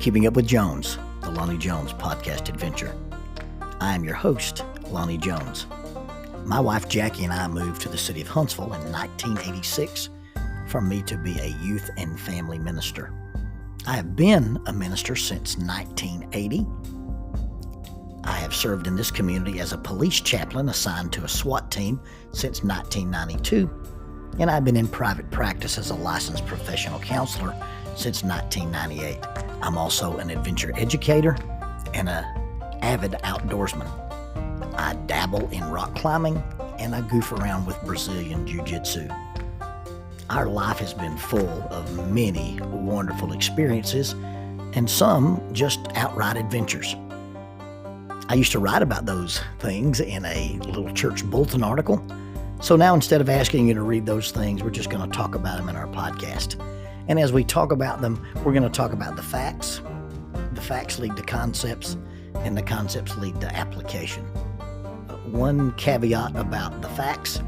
Keeping Up with Jones, the Lonnie Jones podcast adventure. I am your host, Lonnie Jones. My wife Jackie and I moved to the city of Huntsville in 1986 for me to be a youth and family minister. I have been a minister since 1980. I have served in this community as a police chaplain assigned to a SWAT team since 1992, and I've been in private practice as a licensed professional counselor since 1998. I'm also an adventure educator and an avid outdoorsman. I dabble in rock climbing and I goof around with Brazilian Jiu-Jitsu. Our life has been full of many wonderful experiences and some just outright adventures. I used to write about those things in a little church bulletin article. So now instead of asking you to read those things, we're just going to talk about them in our podcast. And as we talk about them, we're going to talk about the facts. The facts lead to concepts, and the concepts lead to application. One caveat about the facts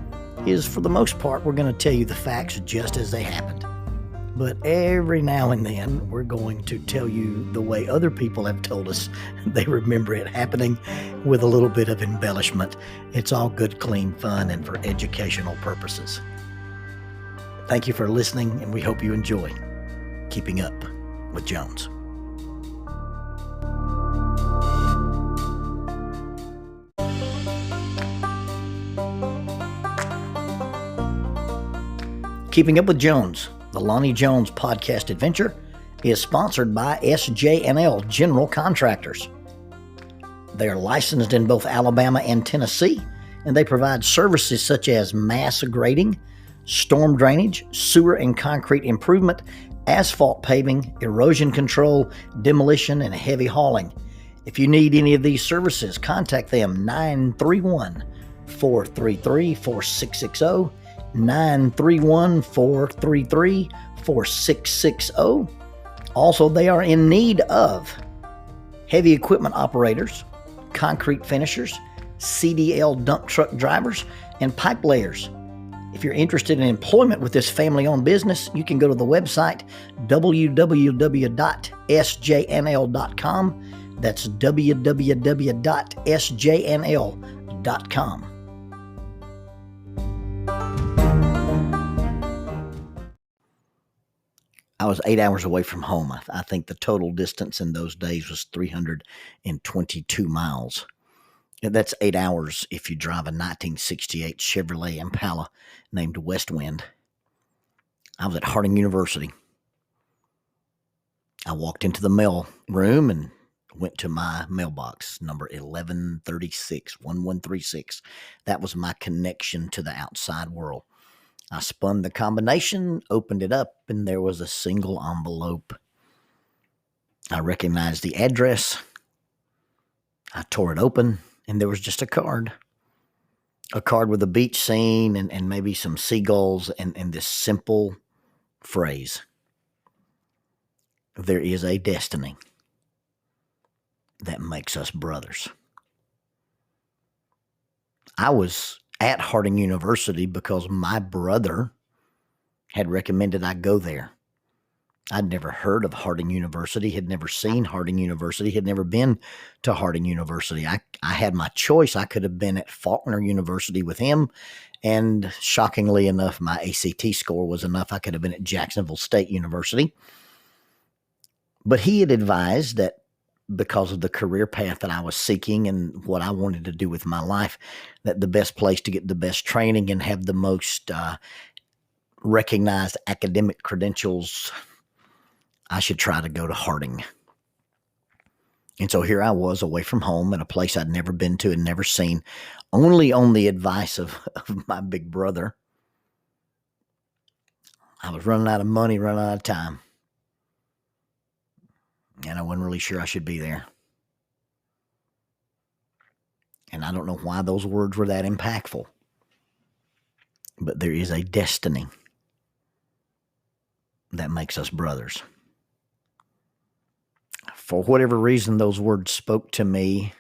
is, for the most part, we're going to tell you the facts just as they happened. But every now and then, we're going to tell you the way other people have told us they remember it happening with a little bit of embellishment. It's all good, clean fun and for educational purposes. Thank you for listening, and we hope you enjoy Keeping Up with Jones. Keeping Up with Jones, the Lonnie Jones podcast adventure, is sponsored by SJ&L General Contractors. They are licensed in both Alabama and Tennessee, and they provide services such as mass grading, storm drainage, sewer and concrete improvement, asphalt paving, erosion control, demolition, and heavy hauling. If you need any of these services, contact them 931-433-4660, 931-433-4660. Also, they are in need of heavy equipment operators, concrete finishers, CDL dump truck drivers, and pipe layers. If you're interested in employment with this family-owned business, you can go to the website www.sjnl.com. That's www.sjnl.com. I was 8 hours away from home. I think the total distance in those days was 322 miles. That's 8 hours if you drive a 1968 Chevrolet Impala named West Wind. I was at Harding University. I walked into the mail room and went to my mailbox, number 1136. That was my connection to the outside world. I spun the combination, opened it up, and there was a single envelope. I recognized the address. I tore it open. And there was just a card with a beach scene and maybe some seagulls and this simple phrase: there is a destiny that makes us brothers. I was at Harding University because my brother had recommended I go there. I'd never heard of Harding University, had never seen Harding University, had never been to Harding University. I had my choice. I could have been at Faulkner University with him, and shockingly enough, my ACT score was enough. I could have been at Jacksonville State University. But he had advised that because of the career path that I was seeking and what I wanted to do with my life, that the best place to get the best training and have the most recognized academic credentials, I should try to go to Harding. And so here I was, away from home in a place I'd never been to and never seen, only on the advice of my big brother. I was running out of money, running out of time. And I wasn't really sure I should be there. And I don't know why those words were that impactful. But there is a destiny that makes us brothers. For whatever reason, those words spoke to me,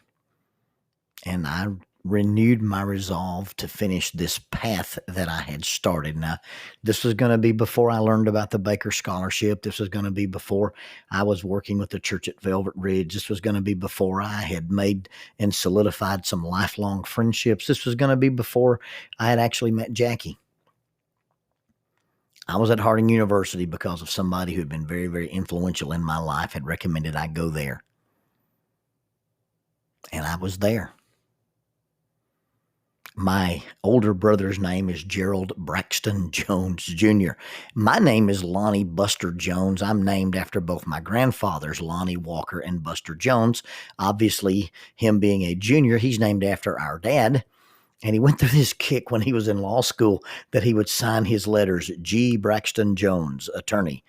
and I renewed my resolve to finish this path that I had started. Now, this was going to be before I learned about the Baker Scholarship. This was going to be before I was working with the church at Velvet Ridge. This was going to be before I had made and solidified some lifelong friendships. This was going to be before I had actually met Jackie. I was at Harding University because of somebody who had been very, very influential in my life, had recommended I go there. And I was there. My older brother's name is Gerald Braxton Jones Jr. My name is Lonnie Buster Jones. I'm named after both my grandfathers, Lonnie Walker and Buster Jones. Obviously, him being a junior, he's named after our dad. And he went through this kick when he was in law school that he would sign his letters, G. Braxton Jones, attorney.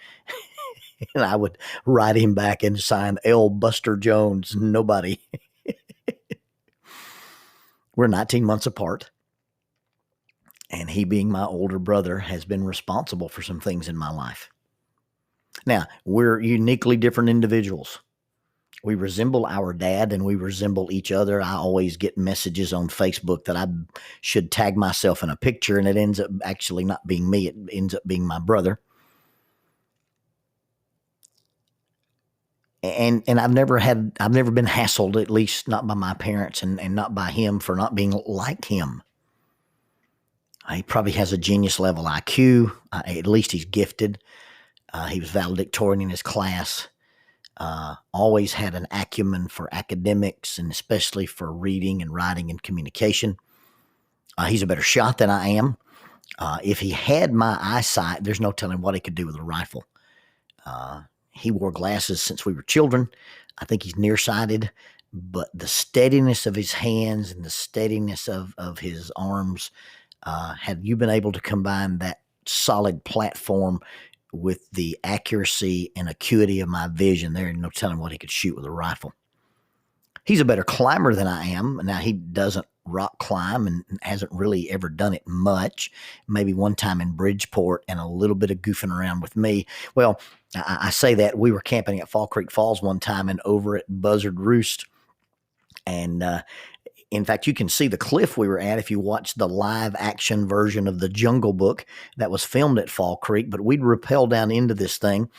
And I would write him back and sign L. Buster Jones, nobody. We're 19 months apart, and he, being my older brother, has been responsible for some things in my life. Now, we're uniquely different individuals. We resemble our dad, and we resemble each other. I always get messages on Facebook that I should tag myself in a picture, and it ends up actually not being me. It ends up being my brother. And I've never been hassled, at least not by my parents and not by him, for not being like him. He probably has a genius level IQ. At least he's gifted. He was valedictorian in his class. Always had an acumen for academics, and especially for reading and writing and communication. He's a better shot than I am. If he had my eyesight, there's no telling what he could do with a rifle. He wore glasses since we were children. I think he's nearsighted, but the steadiness of his hands and the steadiness of his arms, had you been able to combine that solid platform with the accuracy and acuity of my vision, there ain't no telling what he could shoot with a rifle. He's a better climber than I am. Now, he doesn't rock climb and hasn't really ever done it much. Maybe one time in Bridgeport and a little bit of goofing around with me. Well, I say that we were camping at Fall Creek Falls one time and over at Buzzard Roost. And in fact, you can see the cliff we were at if you watch the live action version of the Jungle Book that was filmed at Fall Creek. But we'd rappel down into this thing,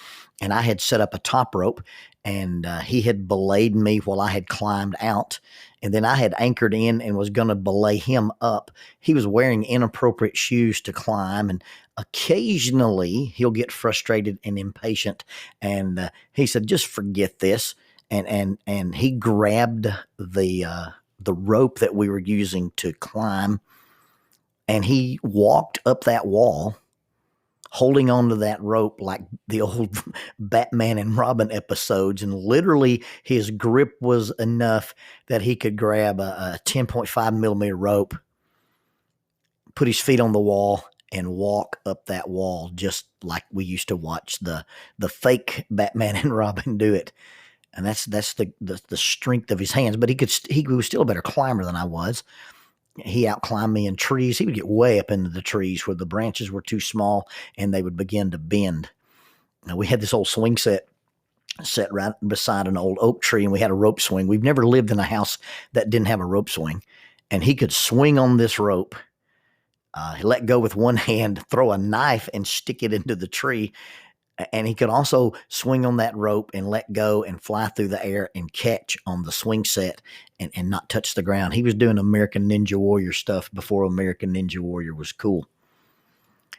and I had set up a top rope, and he had belayed me while I had climbed out. And then I had anchored in and was going to belay him up. He was wearing inappropriate shoes to climb, and occasionally he'll get frustrated and impatient. And he said, "Just forget this." And he grabbed the rope that we were using to climb, and he walked up that wall holding onto that rope like the old Batman and Robin episodes. And literally his grip was enough that he could grab a 10.5 millimeter rope, put his feet on the wall, and walk up that wall just like we used to watch the fake Batman and Robin do it. And that's the strength of his hands. But he was still a better climber than I was. He outclimbed me in trees. He would get way up into the trees where the branches were too small and they would begin to bend. Now, we had this old swing set right beside an old oak tree, and we had a rope swing. We've never lived in a house that didn't have a rope swing. And he could swing on this rope. He let go with one hand, throw a knife and stick it into the tree. And he could also swing on that rope and let go and fly through the air and catch on the swing set and not touch the ground. He was doing American Ninja Warrior stuff before American Ninja Warrior was cool.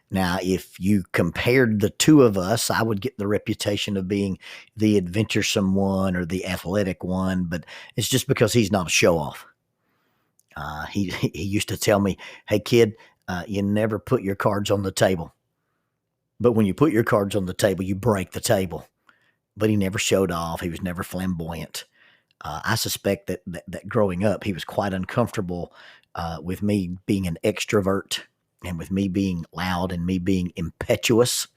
Now, if you compared the two of us, I would get the reputation of being the adventuresome one or the athletic one, but it's just because he's not a show-off. He used to tell me, "Hey, kid, you never put your cards on the table. But when you put your cards on the table, you break the table." But he never showed off. He was never flamboyant. I suspect that growing up, he was quite uncomfortable with me being an extrovert and with me being loud and me being impetuous.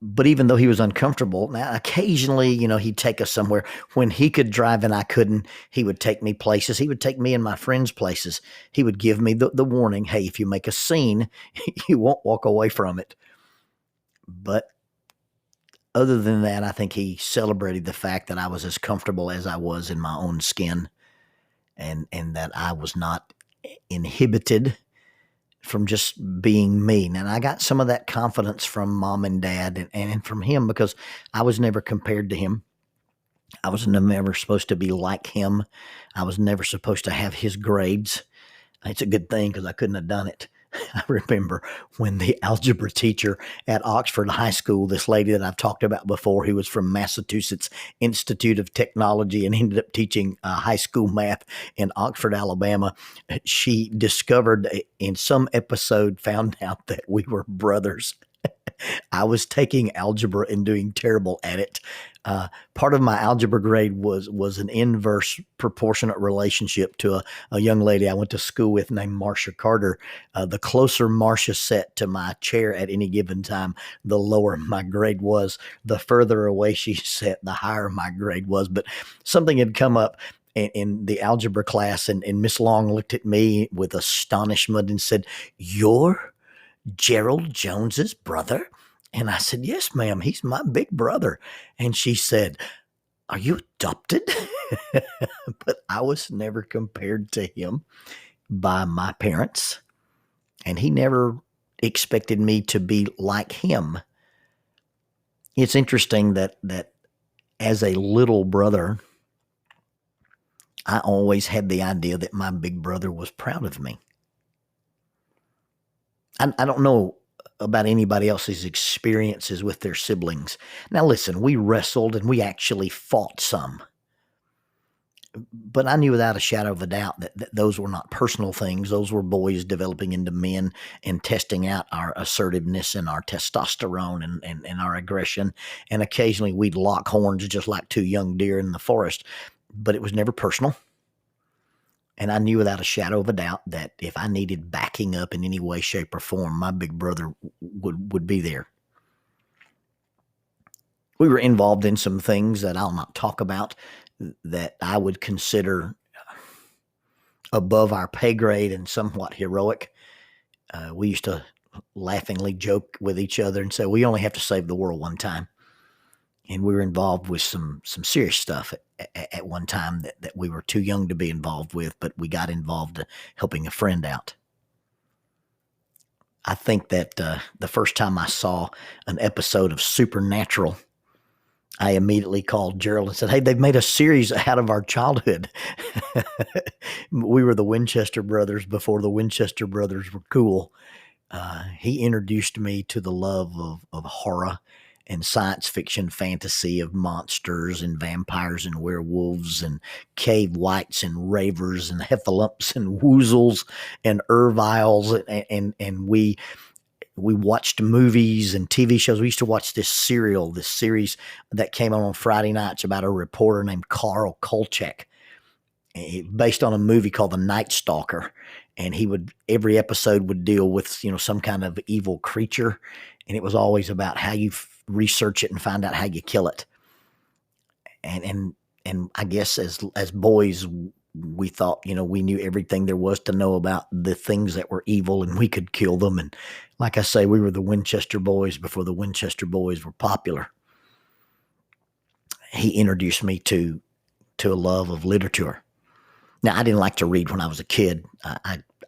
But even though he was uncomfortable, now occasionally, he'd take us somewhere. When he could drive and I couldn't, he would take me places. He would take me and my friends places. He would give me the warning, "Hey, if you make a scene, you won't walk away from it." But other than that, I think he celebrated the fact that I was as comfortable as I was in my own skin. and that I was not inhibited from just being me. And I got some of that confidence from mom and dad and from him because I was never compared to him. I was never supposed to be like him. I was never supposed to have his grades. It's a good thing because I couldn't have done it. I remember when the algebra teacher at Oxford High School, this lady that I've talked about before, who was from Massachusetts Institute of Technology and ended up teaching high school math in Oxford, Alabama, she discovered in some episode, found out that we were brothers. I was taking algebra and doing terrible at it. Part of my algebra grade was an inverse proportionate relationship to a young lady I went to school with named Marcia Carter. The closer Marcia sat to my chair at any given time, the lower my grade was. The further away she sat, the higher my grade was. But something had come up in the algebra class, and Miss Long looked at me with astonishment and said, "You're Gerald Jones's brother?" And I said, "Yes, ma'am. He's my big brother." And she said, "Are you adopted?" But I was never compared to him by my parents, and he never expected me to be like him. It's interesting that as a little brother, I always had the idea that my big brother was proud of me. I don't know about anybody else's experiences with their siblings. Now, listen, we wrestled and we actually fought some. But I knew without a shadow of a doubt that those were not personal things. Those were boys developing into men and testing out our assertiveness and our testosterone and our aggression. And occasionally we'd lock horns just like two young deer in the forest. But it was never personal. And I knew without a shadow of a doubt that if I needed backing up in any way, shape, or form, my big brother would be there. We were involved in some things that I'll not talk about that I would consider above our pay grade and somewhat heroic. We used to laughingly joke with each other and say, we only have to save the world one time. And we were involved with some serious stuff at one time that we were too young to be involved with, but we got involved helping a friend out. I think that the first time I saw an episode of Supernatural, I immediately called Gerald and said, "Hey, they've made a series out of our childhood." We were the Winchester brothers before the Winchester brothers were cool. He introduced me to the love of horror and science fiction fantasy of monsters and vampires and werewolves and cave wights and ravers and heffalumps and woozles and erviles. And we watched movies and TV shows. We used to watch this series that came on Friday nights about a reporter named Carl Kolchak, based on a movie called The Night Stalker. And every episode would deal with, some kind of evil creature. And it was always about how you research it and find out how you kill it. And I guess as boys, we thought, we knew everything there was to know about the things that were evil and we could kill them. And like I say, we were the Winchester boys before the Winchester boys were popular. He introduced me to a love of literature. Now, I didn't like to read when I was a kid.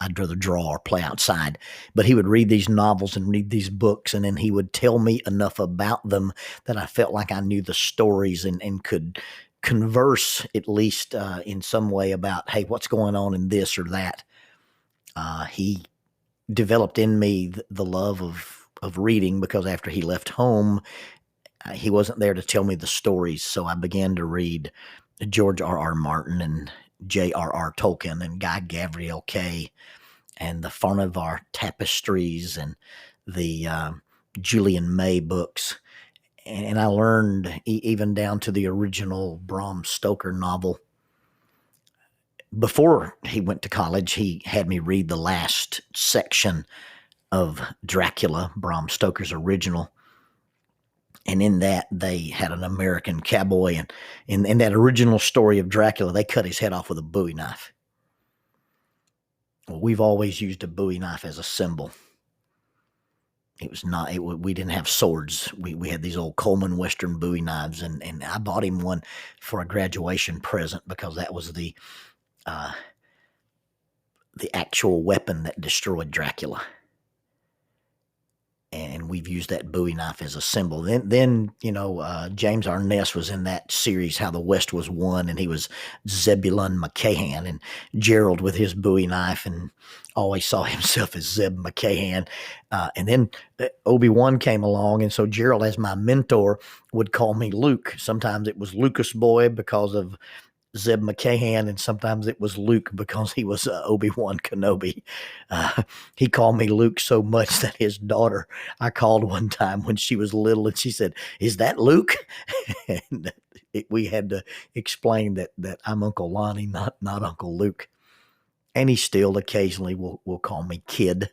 I'd rather draw or play outside. But he would read these novels and read these books, and then he would tell me enough about them that I felt like I knew the stories and could converse at least in some way about, hey, what's going on in this or that. He developed in me the love of reading because after he left home, he wasn't there to tell me the stories. So I began to read George R.R. Martin and J.R.R. Tolkien and Guy Gavriel Kay and the Farnavar Tapestries and the Julian May books. And I learned even down to the original Bram Stoker novel. Before he went to college, he had me read the last section of Dracula, Bram Stoker's original. And in that, they had an American cowboy. And in that original story of Dracula, they cut his head off with a Bowie knife. Well, we've always used a Bowie knife as a symbol. We didn't have swords. We had these old Coleman Western Bowie knives. And I bought him one for a graduation present because that was the uh, the actual weapon that destroyed Dracula. And we've used that Bowie knife as a symbol. Then James Arness was in that series, How the West Was Won, and he was Zebulon McCahan, and Gerald with his Bowie knife, and always saw himself as Zeb McCahan. And then Obi-Wan came along, and so Gerald, as my mentor, would call me Luke. Sometimes it was Lucas Boy because of Zeb McCahan, and sometimes it was Luke because he was Obi-Wan Kenobi. He called me Luke so much that his daughter, I called one time when she was little, and she said, "Is that Luke?" And we had to explain that I'm Uncle Lonnie, not Uncle Luke. And he still occasionally will call me Kid.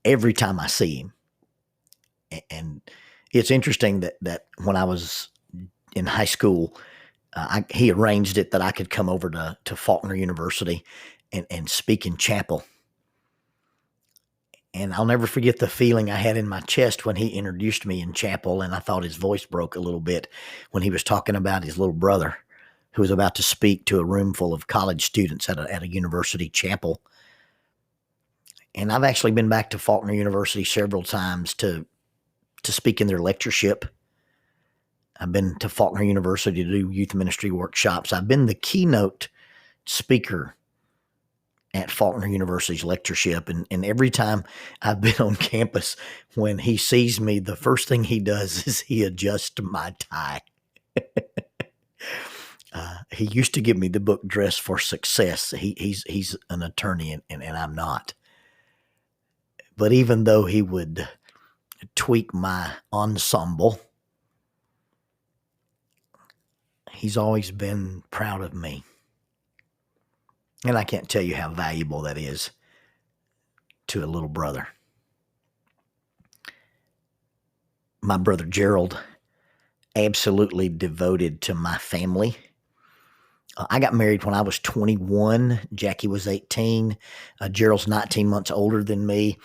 Every time I see him. And it's interesting that when I was in high school, he arranged it that I could come over to Faulkner University and speak in chapel. And I'll never forget the feeling I had in my chest when he introduced me in chapel, and I thought his voice broke a little bit when he was talking about his little brother who was about to speak to a room full of college students at a university chapel. And I've actually been back to Faulkner University several times to speak in their lectureship. I've been to Faulkner University to do youth ministry workshops. I've been the keynote speaker at Faulkner University's lectureship. And every time I've been on campus, when he sees me, the first thing he does is he adjusts my tie. He used to give me the book Dress for Success. He's an attorney, and I'm not. But even though he would tweak my ensemble, he's always been proud of me. And I can't tell you how valuable that is to a little brother. My brother Gerald, absolutely devoted to my family. I got married when I was 21. Jackie was 18. Gerald's 19 months older than me.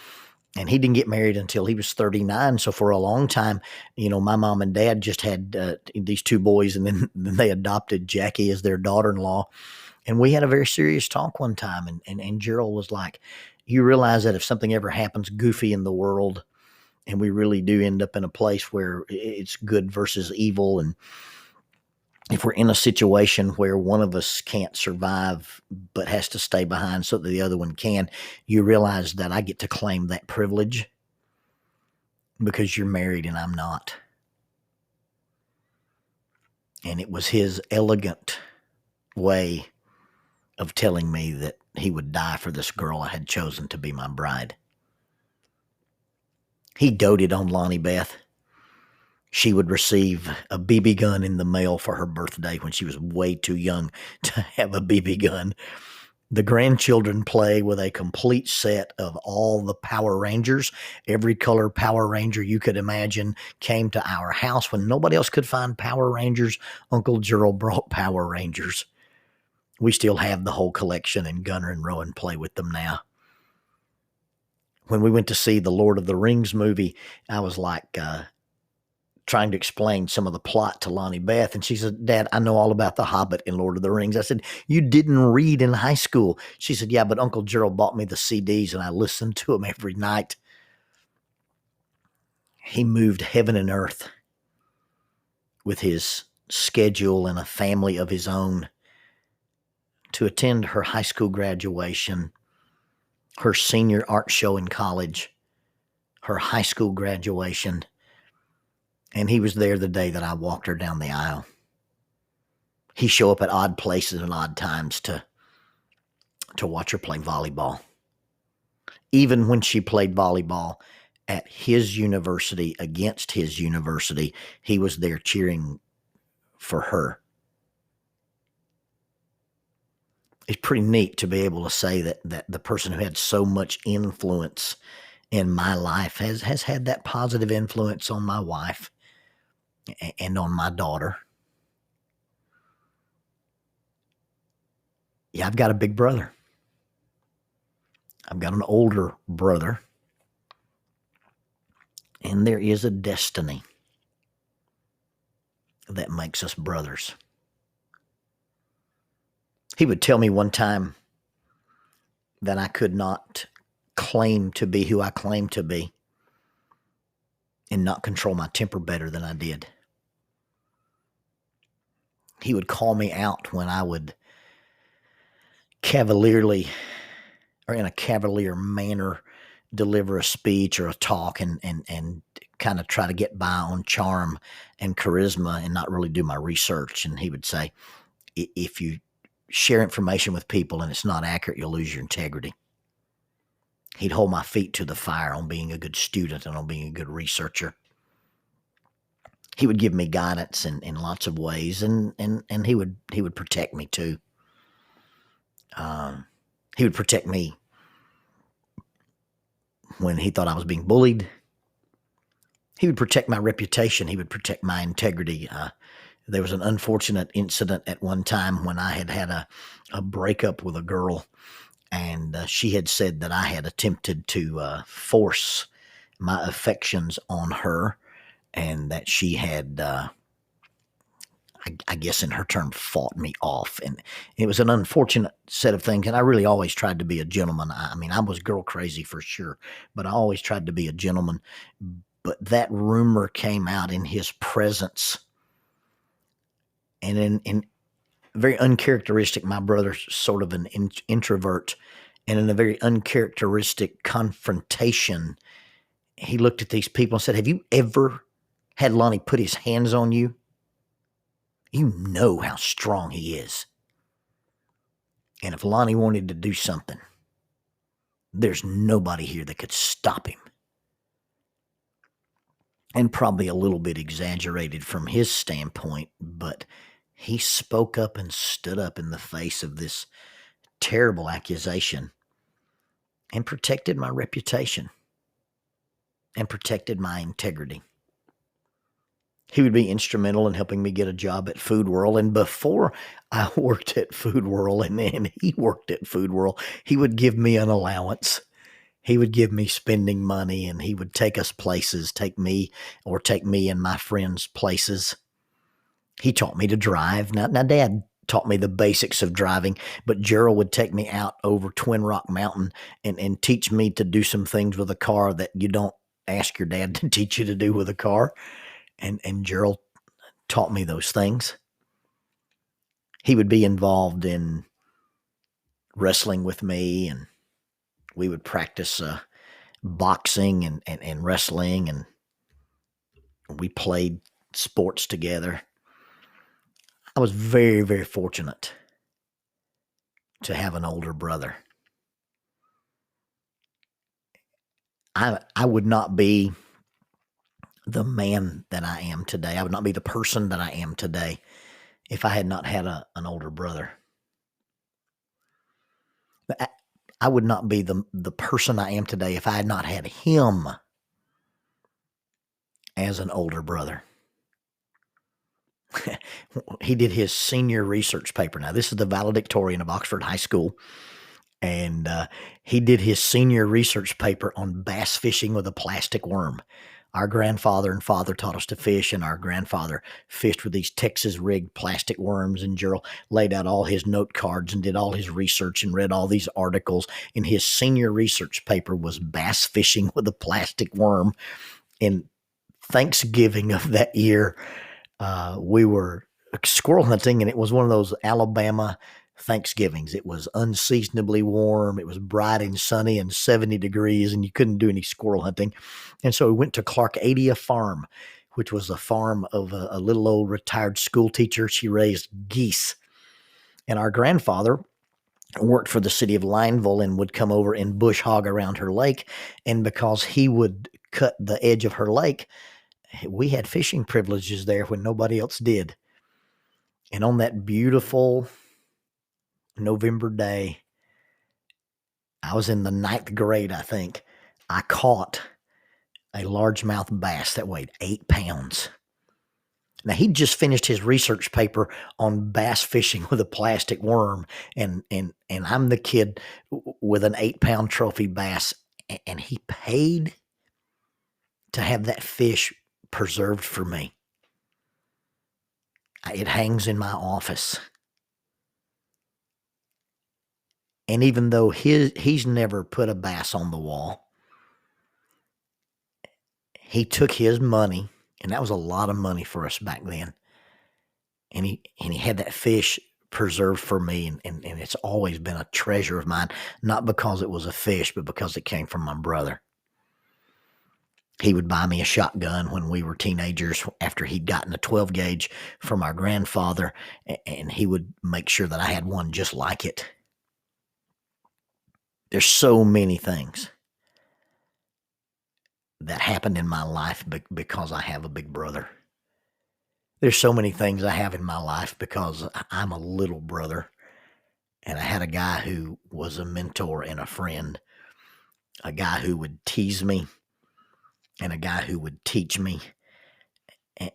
And he didn't get married until he was 39. So for a long time, my mom and dad just had these two boys, and then they adopted Jackie as their daughter-in-law. And we had a very serious talk one time. And Gerald was like, "You realize that if something ever happens goofy in the world, and we really do end up in a place where it's good versus evil, and if we're in a situation where one of us can't survive but has to stay behind so that the other one can, you realize that I get to claim that privilege because you're married and I'm not." And it was his elegant way of telling me that he would die for this girl I had chosen to be my bride. He doted on Lonnie Beth. She would receive a BB gun in the mail for her birthday when she was way too young to have a BB gun. The grandchildren play with a complete set of all the Power Rangers. Every color Power Ranger you could imagine came to our house. When nobody else could find Power Rangers, Uncle Gerald brought Power Rangers. We still have the whole collection, and Gunnar and Rowan play with them now. When we went to see the Lord of the Rings movie, I was like trying to explain some of the plot to Lonnie Beth, and she said, "Dad, I know all about the Hobbit and Lord of the Rings." I said, "You didn't read in high school." She said, "Yeah, but Uncle Gerald bought me the CDs, and I listened to them every night." He moved heaven and earth with his schedule and a family of his own to attend her high school graduation, her senior art show in college, her high school graduation, and he was there the day that I walked her down the aisle. He'd show up at odd places and odd times to watch her play volleyball. Even when she played volleyball at his university against his university, he was there cheering for her. It's pretty neat to be able to say that the person who had so much influence in my life has had that positive influence on my wife and on my daughter. Yeah, I've got a big brother. I've got an older brother. And there is a destiny that makes us brothers. He would tell me one time that I could not claim to be who I claimed to be and not control my temper better than I did. He would call me out when I would cavalierly or in a cavalier manner deliver a speech or a talk and kind of try to get by on charm and charisma and not really do my research. And he would say, if you share information with people and it's not accurate, you'll lose your integrity. He'd hold my feet to the fire on being a good student and on being a good researcher. He would give me guidance in lots of ways, and he would protect me too. He would protect me when he thought I was being bullied. He would protect my reputation. He would protect my integrity. There was an unfortunate incident at one time when I had a breakup with a girl, and she had said that I had attempted to force my affections on her, and that she had, I guess in her term, fought me off. And it was an unfortunate set of things. And I really always tried to be a gentleman. I mean, I was girl crazy for sure, but I always tried to be a gentleman. But that rumor came out in his presence. And in very uncharacteristic, my brother's sort of an introvert. And in a very uncharacteristic confrontation, he looked at these people and said, "Have you ever had Lonnie put his hands on you? You know how strong he is. And if Lonnie wanted to do something, there's nobody here that could stop him." And probably a little bit exaggerated from his standpoint, but he spoke up and stood up in the face of this terrible accusation and protected my reputation and protected my integrity. He would be instrumental in helping me get a job at Food World. And before I worked at Food World and then he worked at Food World, he would give me an allowance. He would give me spending money, and he would take us places, take me and my friends places. He taught me to drive. Now Dad taught me the basics of driving, but Gerald would take me out over Twin Rock Mountain and teach me to do some things with a car that you don't ask your dad to teach you to do with a car. And Gerald taught me those things. He would be involved in wrestling with me, and we would practice boxing and wrestling, and we played sports together. I was very, very fortunate to have an older brother. I would not be the man that I am today. I would not be the person that I am today if I had not had an older brother. I would not be the person I am today if I had not had him as an older brother. He did his senior research paper. Now, this is the valedictorian of Oxford High School, and he did his senior research paper on bass fishing with a plastic worm. Our grandfather and father taught us to fish, and our grandfather fished with these Texas-rigged plastic worms, and Gerald laid out all his note cards and did all his research and read all these articles, and his senior research paper was bass fishing with a plastic worm. In Thanksgiving of that year, we were squirrel hunting, and it was one of those Alabama Thanksgivings. It was unseasonably warm. It was bright and sunny and 70 degrees, and you couldn't do any squirrel hunting. And so we went to Clarkadia Farm, which was a farm of a little old retired school teacher. She raised geese. And our grandfather worked for the city of Lineville and would come over and bush hog around her lake. And because he would cut the edge of her lake, we had fishing privileges there when nobody else did. And on that beautiful November day, I was in the 9th grade, I think. I caught a largemouth bass that weighed 8 pounds. Now, he'd just finished his research paper on bass fishing with a plastic worm, and I'm the kid with an 8-pound trophy bass, and he paid to have that fish preserved for me. It hangs in my office. And even though he's never put a bass on the wall, he took his money, and that was a lot of money for us back then. And he had that fish preserved for me, and it's always been a treasure of mine, not because it was a fish, but because it came from my brother. He would buy me a shotgun when we were teenagers after he'd gotten a 12 gauge from our grandfather, and he would make sure that I had one just like it. There's so many things that happened in my life because I have a big brother. There's so many things I have in my life because I'm a little brother, and I had a guy who was a mentor and a friend, a guy who would tease me, and a guy who would teach me,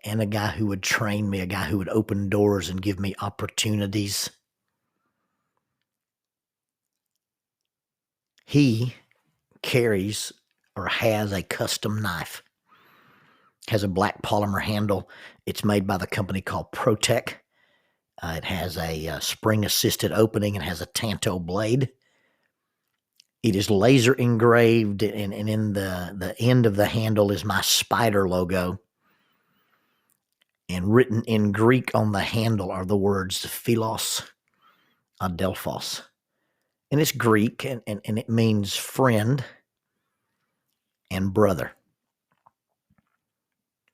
and a guy who would train me, a guy who would open doors and give me opportunities. He carries or has a custom knife. Has a black polymer handle. It's made by the company called ProTech. It has a spring-assisted opening and has a Tanto blade. It is laser engraved, and in the end of the handle is my spider logo. And written in Greek on the handle are the words Philos Adelphos. And it's Greek, and it means friend and brother.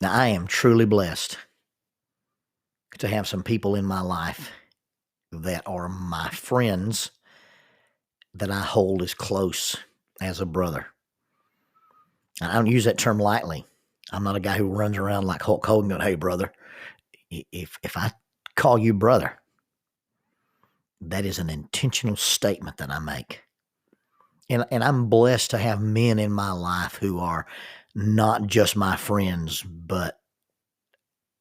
Now, I am truly blessed to have some people in my life that are my friends that I hold as close as a brother. And I don't use that term lightly. I'm not a guy who runs around like Hulk Hogan going, "Hey, brother." If I call you brother, that is an intentional statement that I make. And I'm blessed to have men in my life who are not just my friends, but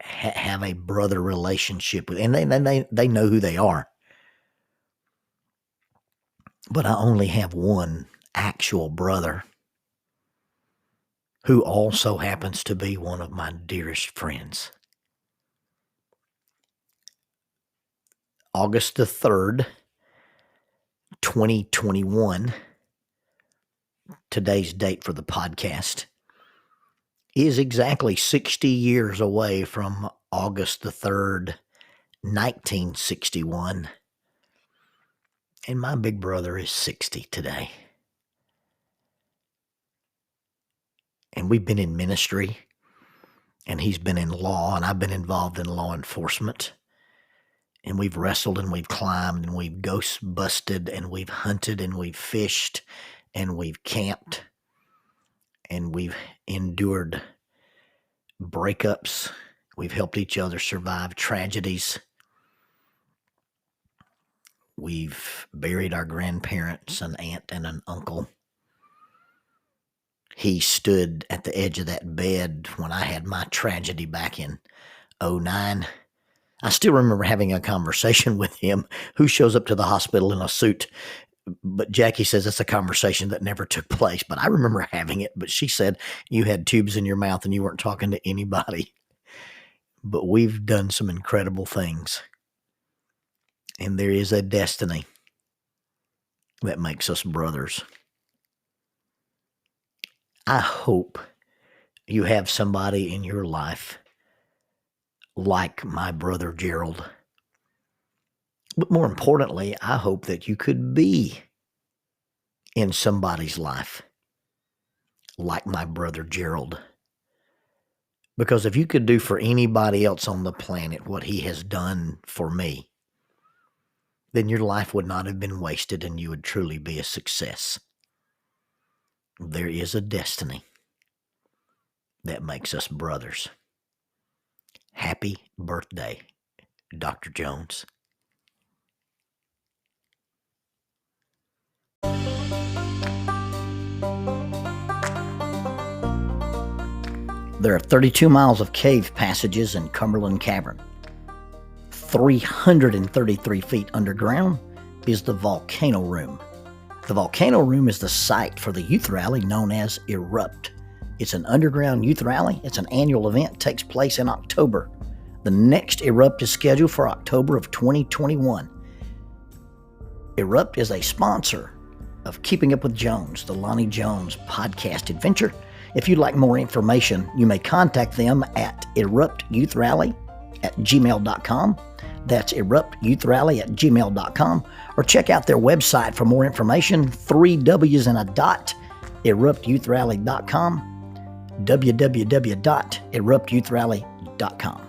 have a brother relationship with, and they know who they are. But I only have one actual brother who also happens to be one of my dearest friends. August the 3rd, 2021, today's date for the podcast, is exactly 60 years away from August the 3rd, 1961. And my big brother is 60 today. And we've been in ministry, and he's been in law, and I've been involved in law enforcement. And we've wrestled, and we've climbed, and we've ghost busted, and we've hunted, and we've fished, and we've camped, and we've endured breakups. We've helped each other survive tragedies. We've buried our grandparents, an aunt, and an uncle. He stood at the edge of that bed when I had my tragedy back in 2009. I still remember having a conversation with him. Who shows up to the hospital in a suit? But Jackie says it's a conversation that never took place. But I remember having it. But she said you had tubes in your mouth and you weren't talking to anybody. But we've done some incredible things. And there is a destiny that makes us brothers. I hope you have somebody in your life like my brother Gerald. But more importantly, I hope that you could be in somebody's life like my brother Gerald. Because if you could do for anybody else on the planet what he has done for me, then your life would not have been wasted and you would truly be a success. There is a destiny that makes us brothers. Happy birthday, Dr. Jones. There are 32 miles of cave passages in Cumberland Cavern. 333 feet underground is the Volcano Room. The Volcano Room is the site for the youth rally known as Erupt. It's an underground youth rally. It's an annual event. It takes place in October. The next Erupt is scheduled for October of 2021. Erupt is a sponsor of Keeping Up with Jones, the Lonnie Jones podcast adventure. If you'd like more information, you may contact them at eruptyouithrally@gmail.com. That's eruptyouithrally@gmail.com. Or check out their website for more information, 3 W's and a dot, eruptyouithrally.com, www.eruptyouithrally.com.